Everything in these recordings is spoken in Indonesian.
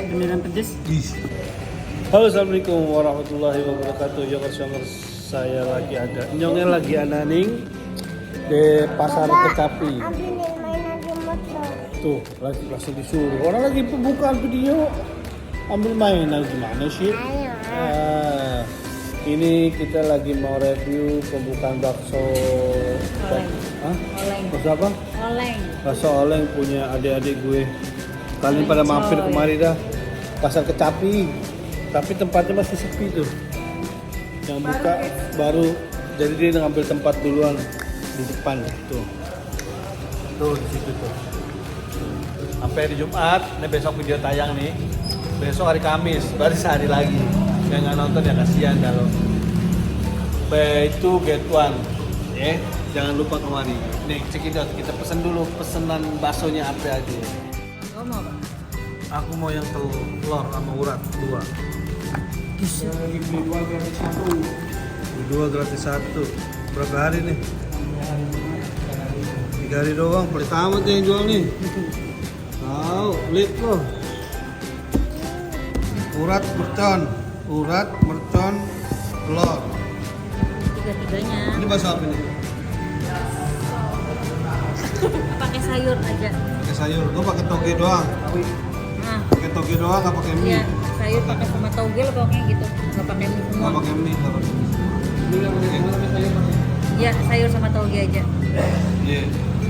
Beneran pedes. Halo, assalamualaikum warahmatullahi wabarakatuh. Yongers, saya lagi ada nyongnya lagi ananing di pasar Kecapi. Ambil mainan di motor. Tuh, lagi langsung disuruh. Orang lagi pembukaan video. Ambil mainan gimana sih? Ayo. Ini kita lagi mau review pembukaan bakso. Oleng. Hah? Oleng. Bakso apa? Oleng. Bakso oleng punya adik-adik gue. Kalian pada mampir kemari dah. Pasar Kecapi. Tapi tempatnya masih sepi tuh. Yang buka baru, jadi dia ngambil tempat duluan di depan tuh. Tuh di situ tuh. Sampai di Jumat, ini besok video tayang nih. Besok hari Kamis, baru sehari lagi. Yang nggak nonton ya kasihan kalau. Buy two get one, ya. Jangan lupa kemari. Nih cekidot, kita pesen dulu pesanan baksonya apa aja. Kamu mau apa? Aku mau yang telur sama urat dua. Dua gratis satu. Berapa hari nih? 3 hari doang. Pelit amat yang jual nih. Tahu, pelit loh. Urat mercon, telur. Tiga-tiganya. Ini bakso apa nih? Pakai sayur aja. Pakai sayur. Gue pakai toge doang. Nah, Pakai toge doang, nggak pakai mie. iya, sayur pakai sama toge lah pokoknya gitu. Nggak pakai mie semua. Nggak pakai mie, nggak pakai mie. Ini nggak pakai sayur. Iya, sayur sama toge aja. Iya,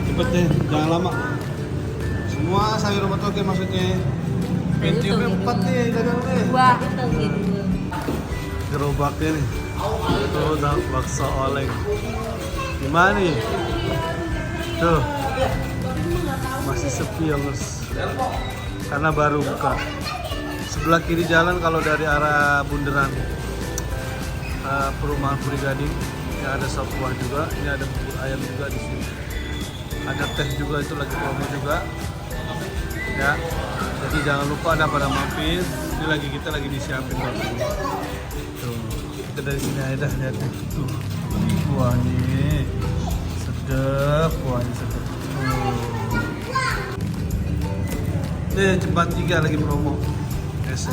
cepet deh, jangan lama. Semua sayur sama toge maksudnya. Pentiumnya 4 nih, dagang nih. Dua toge dulu. Gerobaknya nih. Tuh udah bakso oleng. Gimana nih? Tuh. Masih sepi ya Mas. Karena baru buka. Sebelah kiri jalan kalau dari arah bundaran perumahan Puri Gading, ini ada sop buah juga, ini ada bubur ayam juga di sini. Ada teh juga, itu lagi promo juga. Ya. Jadi jangan lupa ada pada mampir. Ini lagi kita lagi disiapin bakso. Tuh, kita dari sini aja dah lihat nih. Tuh, buahnya sedap, buahnya sedap. Nih cepat 3 lagi promo. Yes.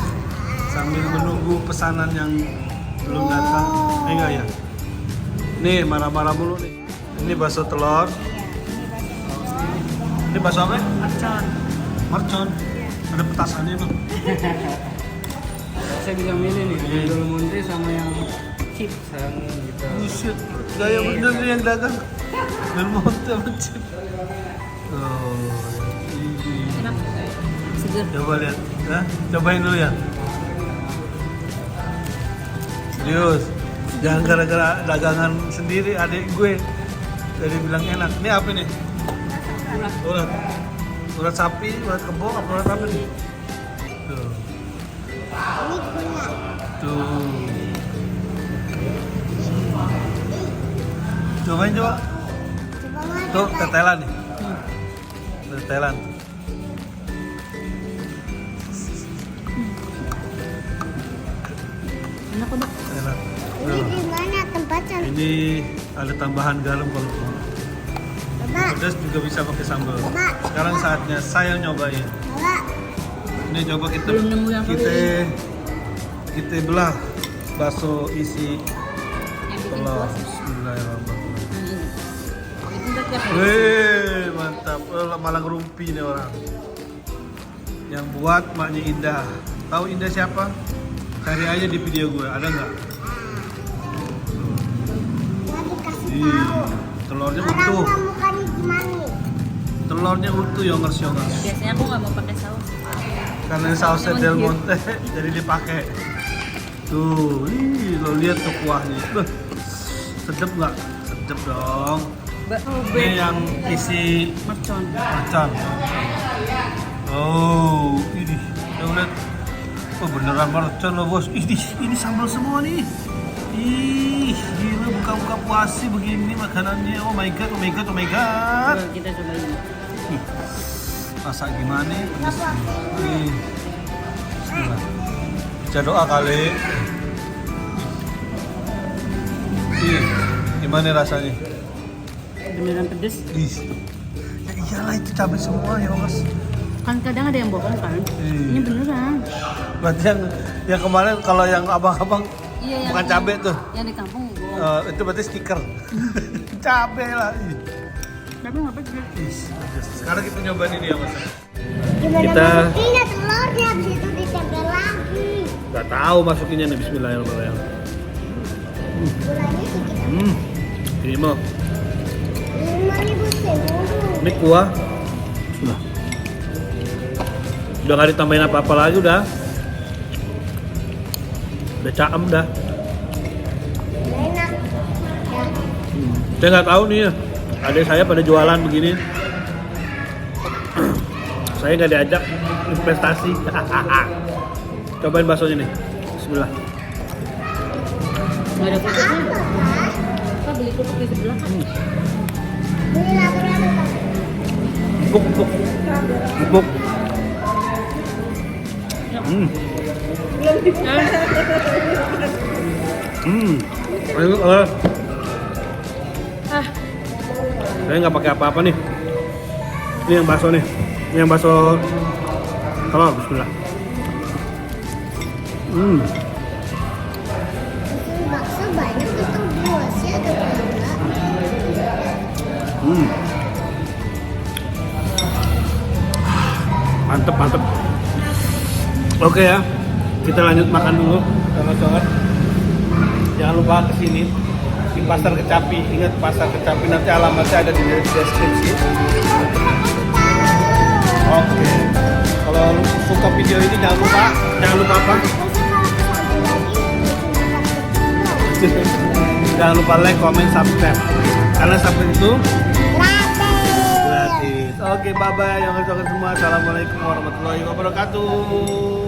Sambil menunggu pesanan yang belum datang. Enggak ya? Nih marah-marah mulu nih. Ini bakso telur. Ini bakso apa? Mercon. Ada petasannya bang. Saya bisa milih nih, Del Monte sama yang chips yang gitu. Buset, gaya bener nih yang dagang. Del Monte sama chip. Oh, ini. Enak. Seger. Coba lihat, nah, cobain dulu ya. Serius, jangan gara-gara dagangan sendiri adik gue. Jadi bilang enak. Ini apa nih? Urat sapi, urat kebo, apa urat apa nih? Tuh. Ini gula. Tuh. Cobain coba. Coba makan. Tuh, tetelan nih. Tetelan. Enak kok, Dok. Enak. Ini Tuh. di mana tempatnya? Ini ada tambahan garam kalau mau. Coba. Pedas juga bisa pakai sambal. Coba. Sekarang saatnya saya nyobain. Coba. Ini coba kita Belum nemu yang kita belah bakso isi Yang bikin telur. puas. Bismillahirrahmanirrahim. Itu ntar tiap hari. Wih, mantap. Malang rumpi nih orang. Yang buat maknya Indah. Tahu Indah siapa? Cari aja di video gue, ada nggak? Nggak dikasih Ih, tahu. telurnya Orang utuh. nggak mukanya gimana? Telurnya utuh yongers. Biasanya aku nggak mau pakai saus. Karena sausnya Del Monte jadi dipakai. Tuh, lo lihat tuh kuahnya. Beuh, sedep nggak? Sedep dong. Ini yang isi Mercon. mercon. Oh, ini. Coba lihat. Oh, beneran mercon loh bos. Ini sambal semua nih. Ih, gila buka-buka puasi begini makanannya. Oh my god, oh my god, oh my god. Coba kita cobain. Masak gimana nih? Nih. Bismillah. Baca doa kali. Ih, gimana rasanya? Beneran pedes. Ih. Ya iyalah itu cabai semua ya mas. Kan kadang ada yang bohong kan. Iya. Ini beneran. Berarti yang kemarin kalau yang abang-abang Iya, bukan cabai tuh. Yang di kampung gua. Itu berarti stiker. Cabai lah. Tapi nggak pedes. Sekarang kita nyobain ini ya mas. Gimana Kita- masukinnya telurnya, habis itu ditempel lagi. Gak tahu masukinnya nih. Bismillahirrahmanirrahim. Gulanya sedikit. Ini mah 5.000 semulu. ini kuah. Udah gak ditambahin apa-apa lagi udah. Udah caem dah. Enak. Ya. Saya nggak tahu nih ya. Adik saya pada jualan begini. Saya nggak diajak investasi. Cobain baksonya nih. Bismillah. Nggak ada kerupuknya. Kita beli kerupuk di sebelah kan. Beli labu-labu, Pak. Empuk, empuk. Empuk. Ayo, saya nggak pakai apa-apa nih. Ini yang bakso nih. Ini yang bakso. Kalau bismillah. Bakso banyak itu buasnya ada berapa? Mantep, mantep. Oke ya, kita lanjut makan dulu, kawan-kawan. Jangan lupa kesini di Pasar Kecapi. Ingat Pasar Kecapi, nanti alamatnya ada di deskripsi. Oke. Kalau lu suka video ini jangan lupa apa? Jangan lupa like, comment, subscribe. Karena subscribe itu gratis. Oke, bye bye yang nonton semua. Assalamualaikum warahmatullahi wabarakatuh.